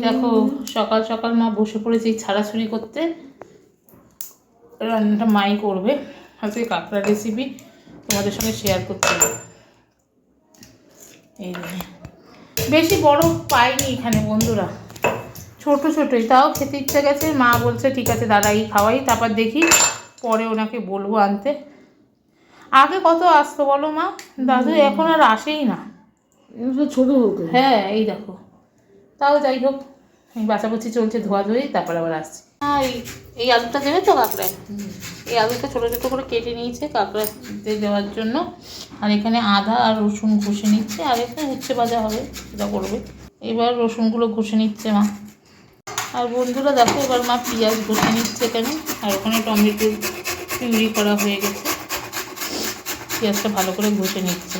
দেখো সকাল সকাল মা বসে পড়েছে ছাড়াছুড়ি করতে। রান্নাটা মাই করবে। আজকে কাঁকড়া রেসিপি তোমাদের সঙ্গে শেয়ার করতে হবে। এই বেশি বড় পাইনি এখানে বন্ধুরা, ছোট ছোটই, তাও খেতে ইচ্ছা গেছে। মা বলছে ঠিক আছে দাদাই খাওয়াই, তারপর দেখি পরে ওনাকে বলবো আনতে। আগে কত আসতো বলো মা, দাদু এখন আর আসেই না, ছোট হোক। হ্যাঁ এই দেখো, তাও যাই হোক এই বাছাবাছি চলছে, ধোয়াধুয়ি, তারপর আবার আসছি। হ্যাঁ এই আলুটা দেবে তো কাঁকড়ায়, এই আলুটা ছোটো ছোটো করে কেটে নিয়েছে কাঁকড়াতে দেওয়ার জন্য। আর এখানে আদা আর রসুন ঘষে নিচ্ছে, আর এখানে উচ্ছে ভাজা হবে সেটা করবে। এবার রসুনগুলো ঘষে নিচ্ছে মা। আর বন্ধুরা দেখো এবার মা পেঁয়াজ ঘষে নিচ্ছে এখানে, আর ওখানে টমেটো পিউরি করা হয়ে গেছে, পেঁয়াজটা ভালো করে ঘষে নিচ্ছে।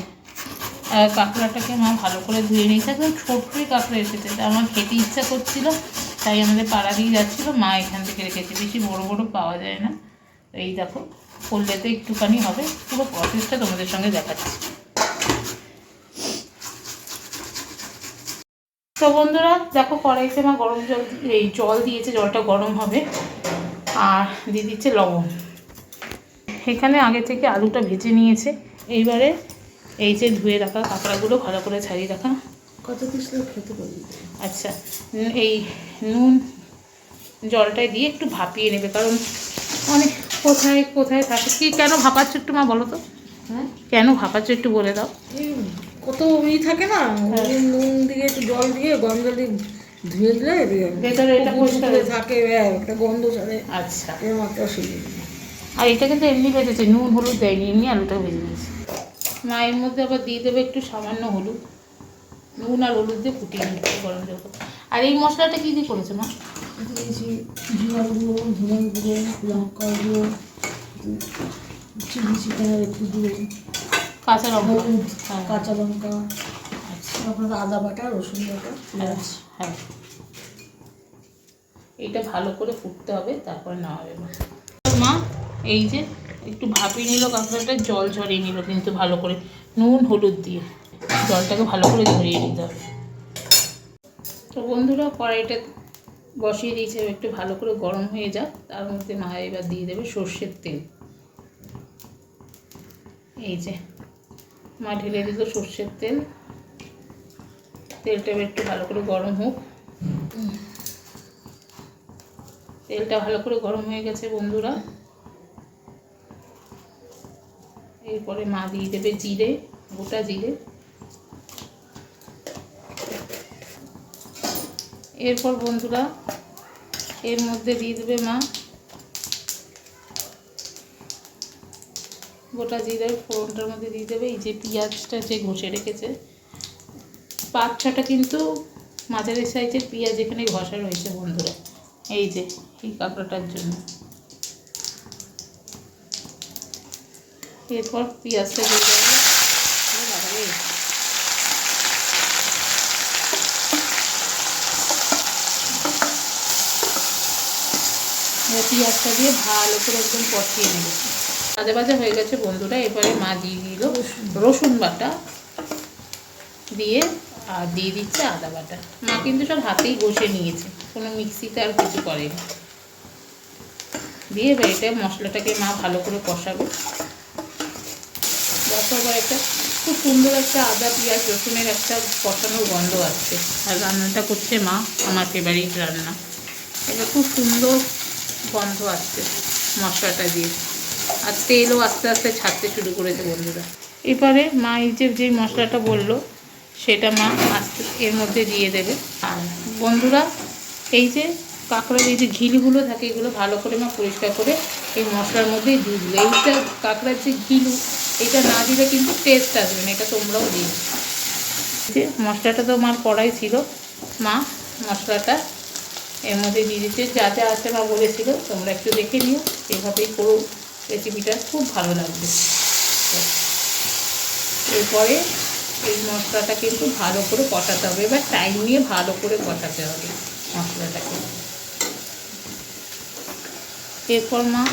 আর কাঁকড়াটাকে মা ভালো করে ধুয়ে নিয়েছে, একদম ছোট্টই কাঁকড়া এসেছে, আমার খেতে ইচ্ছা করছিল, তাই আমাদের পাড়া দিয়ে যাচ্ছিলো, মা এখান থেকে রেখেছে। বেশি বড় বড় পাওয়া যায় না, এই দেখো করলে তো একটুখানি হবে। পুরো প্রসেসটা তোমাদের সঙ্গে দেখাচ্ছি। তো বন্ধুরা দেখো কড়াইতে মা গরম জল দিয়েছে, জলটা গরম হবে, আর দিয়ে দিচ্ছে লবণ। এখানে আগে থেকে আলুটা ভেজে নিয়েছে। এইবারে এই যে ধুয়ে রাখা কাঁকড়াগুলো ভালো করে ছাড়িয়ে রাখা, কত পিস খেতে পারি। আচ্ছা এই নুন জলটায় দিয়ে একটু ভাপিয়ে নেবে, কারণ অনেক কোথায় কোথায় থাকে। কি কেন ভাপাচ্ছ একটু মা বলো তো? হ্যাঁ কেন ভাপাচ্ছ একটু বলে দাও। কত থাকে না, নুন দিয়ে একটু জল দিয়ে গরম জল দিয়ে ধুয়ে দিলে ভেতরে এটা পরিষ্কার থাকে, একটা গন্ধ ছাড়ে। আচ্ছা, এর মাত্র অসুবিধা। আর এটা কিন্তু এমনি ভেজেছে, নুন হলুদ দেয়নি, এমনি আলুটা ভেজে নিয়েছে। মায়ের মধ্যে আবার দিয়ে দেবে একটু সামান্য হলুদ, নুন আর হলুদ দিয়ে ফুটিয়ে নিচ্ছে গরম জল। আর এই মশলাটা কী দিয়ে করেছে মা? দিয়েছি জিরা গুঁড়ো, ধনে গুঁড়ো, লঙ্কা গুঁড়ো, চিলি চিকেনের একটু গুঁড়ো, কাঁচা লঙ্কা, হলুদ, হ্যাঁ কাঁচা লঙ্কা, তারপরে আদা বাটা, রসুন বাটা, পেঁয়াজ। হ্যাঁ এইটা ভালো করে ফুটতে হবে, তারপরে নেওয়া হবে মা। এই যে একটু ভাপিয়ে নিল কাঁকড়াটা, জল ঝরিয়ে নিল কিন্তু ভালো করে নুন হলুদ দিয়ে, জলটাকে ভালো করে ঝরিয়ে নিতে হবে। তো বন্ধুরা কড়াইটা বসিয়ে দিয়েছে, একটু ভালো করে গরম হয়ে যাক, তার মধ্যে মা এবার দিয়ে দেবে সর্ষের তেল। এই যে মা ঢেলে দিল সর্ষের তেল, তেলটা একটু ভালো করে গরম হোক। তেলটা ভালো করে গরম হয়ে গেছে বন্ধুরা। এরপরে মা দিয়ে দেবে জিরে, গোটা জিরে। এরপর বন্ধুরা এর মধ্যে দিয়ে দেবে মা গোটা জিরের ফোড়নটার মধ্যে দিয়ে দেবে এই যে পেঁয়াজটা যে ঘষে রেখেছে, 5-6টা কিন্তু মাঝারি সাইজের পেঁয়াজ এখানে ঘষা রয়েছে বন্ধুরা, এই যে এই কাঁকড়াটার জন্য। এরপর পেঁয়াজটা দিয়ে দেবে, পেঁয়াজটা দিয়ে ভালো করে একদম কষিয়ে নেবে। ভাজা ভাজা হয়ে গেছে বন্ধুরা। এবারে মা দিয়ে দিল রসুন বাটা দিয়ে, আর দিয়ে দিচ্ছে আদা বাটা। মা কিন্তু সব হাতেই ঘষে নিয়েছে, কোনো মিক্সিতে আর কিছু করেনি। দিয়ে এবার এটা মশলাটাকে মা ভালো করে কষাবে। দেখো এবার একটা খুব সুন্দর একটা আদা পেঁয়াজ রসুনের একটা কষানোর গন্ধ আসছে। আর রান্নাটা করছে মা, আমার ফেভারিট রান্না। এটা খুব সুন্দর গন্ধ আসছে মশলাটা দিয়ে, আর তেলও আস্তে আস্তে ছাড়তে শুরু করেছে বন্ধুরা। এবারে মা এই যে মশলাটা বললো সেটা মা আস্তে এর মধ্যে দিয়ে দেবে। আর বন্ধুরা এই যে কাঁকড়ার এই যে ঘিলুগুলো থাকে, এগুলো ভালো করে মা পরিষ্কার করে এই মশলার মধ্যেই দিয়ে দিলে, এইটা কাঁকড়ার যে ঘিলু, এটা না দিলে কিন্তু টেস্ট আসবে না, এটা তোমরাও দিও। যে মশলাটা তো মার কড়াই ছিল, মা মশলাটা এর মধ্যে দিয়ে দিচ্ছে, যা যা আছে মা বলেছিল, তোমরা একটু দেখে নিও, এভাবেই করো, রেসিপিটা খুব ভালো লাগবে। এরপরে এই মশলাটা কিন্তু ভালো করে কষাতে হবে, এবার টাইম নিয়ে ভালো করে কষাতে হবে মশলাটাকে। এরপর মা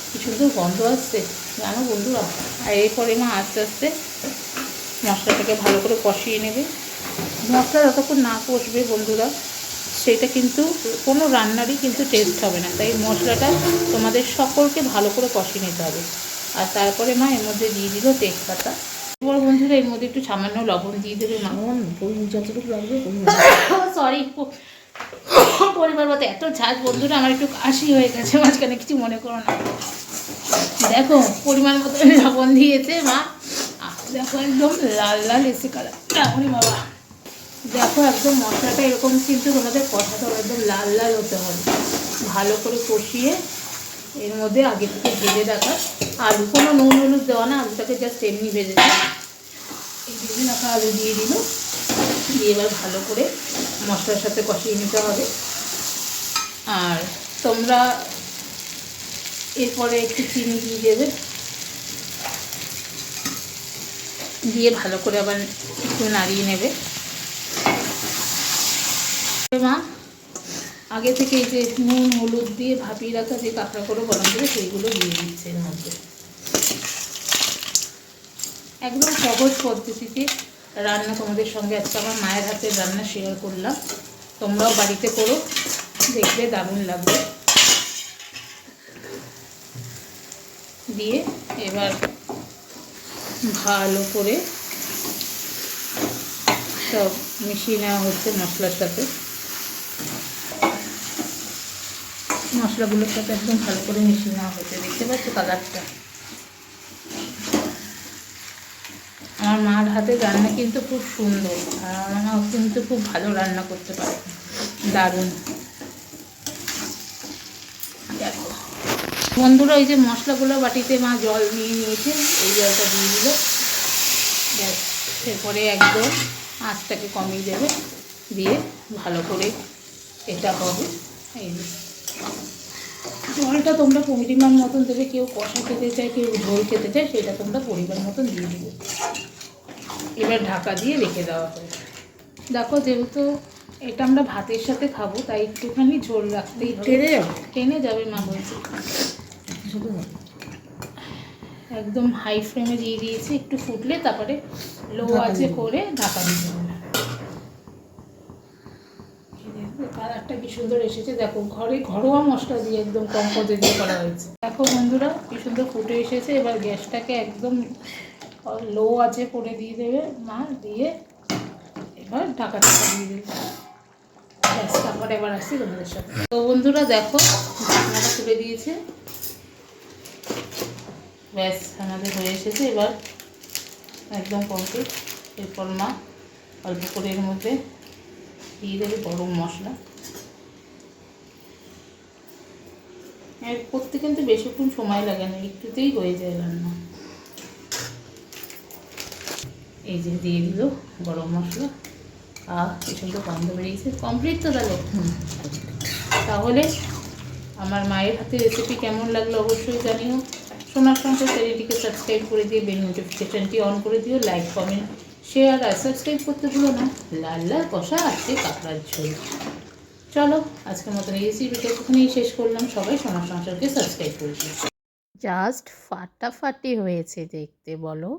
কি সুন্দর গন্ধ আসছে জানো বন্ধুরা। আর এরপরে মা আস্তে আস্তে মশলাটাকে ভালো করে কষিয়ে নেবে। মশলা যতক্ষণ না কষবে বন্ধুরা, সেটা কিন্তু কোনো রান্নারই কিন্তু টেস্ট হবে না। তাই মশলাটা তোমাদের সকলকে ভালো করে কষিয়ে নিতে হবে। আর তারপরে মা এর মধ্যে দিয়ে দিল তেজপাতা। এবার বন্ধুরা এর মধ্যে একটু সামান্য লবণ দিয়ে দেবে মা। যতটুকু লাগবে সরি, পরিবার মতো এত ঝাঁজ বন্ধুরা, আমার একটু কাশি হয়ে গেছে মাঝখানে, কিছু মনে করো না। দেখো পরিমাণ মতো লবণ দিয়েছে মা। দেখো একদম লাল লাল এসে কালারটা, ওরে বাবা। দেখো একদম মশলাটা এরকম কিন্তু তোমাদের কষাতে হবে, একদম লাল লাল হতে হবে। ভালো করে কষিয়ে এর মধ্যে আগে থেকে ভেজে রাখা আলু, কোনো নুন হলুদ দেওয়া না, আলুটাকে জাস্ট এমনি ভেজেছে। এই ভেজে রাখা আলু দিয়ে দিল, দিয়ে এবার ভালো করে মশলার সাথে কষিয়ে নিতে হবে। আর তোমরা এরপরে একটু চিনি দিয়ে দেবে, দিয়ে ভালো করে আবার একটু নাড়িয়ে নেবে। মা আগে থেকে এই যে নুন হলুদ দিয়ে ভাপিয়ে রাখা যে কাঁকড়া করে গরম করে সেইগুলো দিয়ে দিচ্ছে এর মধ্যে। একদম সহজ পদ্ধতিতে রান্না তোমাদের সঙ্গে আজকে আমার মায়ের হাতের রান্না শেয়ার করলাম। তোমরাও বাড়িতে করো, দেখবে দারুণ লাগবে। দিয়ে এবার ভালো করে সব মিশিয়ে নেওয়া হচ্ছে মশলার সাথে। মশলাগুলোর সাথে একদম ভালো করে মিশিয়ে নেওয়া হচ্ছে, দেখতে পাচ্ছ কালারটা। আমার মার হাতের রান্না কিন্তু খুব সুন্দর, আর আমার মা কিন্তু খুব ভালো রান্না করতে পারে, দারুণ। দেখো বন্ধুরা, এই যে মশলাগুলো বাটিতে মা জল নিয়ে নিয়েছে, এই জলটা দিয়ে দিল। ব্যাস, এরপরে একদম আঁচটাকে কমিয়ে দেবে, দিয়ে ভালো করে এটা হবে। এই জলটা তোমরা পরিমাণ মতন দেবে, কেউ কষা খেতে চায়, কেউ ঝোল খেতে চায়, সেটা তোমরা পরিমাণ মতন দিয়ে দেবে। এবার ঢাকা দিয়ে রেখে দেওয়া হবে। দেখো যেহেতু এটা আমরা ভাতের সাথে খাবো, তাই একটুখানি ঝোল রাখতেই টেনে যাবে মা বলছে। একদম হাই ফ্লেমে দিয়ে দিয়েছি, একটু ফুটলে তারপরে লো আঁচে করে ঢাকা দিতে হবে। কালারটা কি সুন্দর এসেছে, দেখো ঘরোয়া মশলা দিয়ে একদম কম পদ্ধতি করা হয়েছে। দেখো বন্ধুরা কি সুন্দর ফুটে এসেছে। এবার গ্যাসটাকে একদম লো আঁচে করে দিয়ে দেবে মা, দিয়ে এবার ঢাকা দিয়ে দেবে। ব্যাস, তারপরে এবার আসছি তোমাদের সাথে। তো বন্ধুরা দেখো ঢাকনাটা তুলে দিয়েছে, ব্যাস আমাদের হয়ে এসেছে। এবার একদম কমপ্লিট। এরপর মা অল্প করে এর মধ্যে দিয়ে দেবে গরম মশলা। এর করতে কিন্তু বেশিক্ষণ সময় লাগে না, একটুতেই হয়ে যায় রান্না। এই যে দিয়ে দিল গরম মশলা, কি সুন্দর গন্ধ বেরিয়েছে। কমপ্লিট তো তাহলে আমার মায়ের হাতে রেসিপি কেমন লাগলো অবশ্যই জানিও। সোনার সংসার চ্যানেলটিকে সাবস্ক্রাইব করে দিয়ে বেল নোটিফিকেশানটি অন করে দিও। লাইক কমেন্ট শেয়ার আর সাবস্ক্রাইব করতে ভুলো না। লাল লাল কষা আছে কাঁকড়ার ঝোল। চলো আজকের মতন এই রেসিপিটা ওখানেই শেষ করলাম। সবাই সোনার সংসারকে সাবস্ক্রাইব করে দিও। জাস্ট ফাটাফাটি হয়েছে দেখতে, বলো।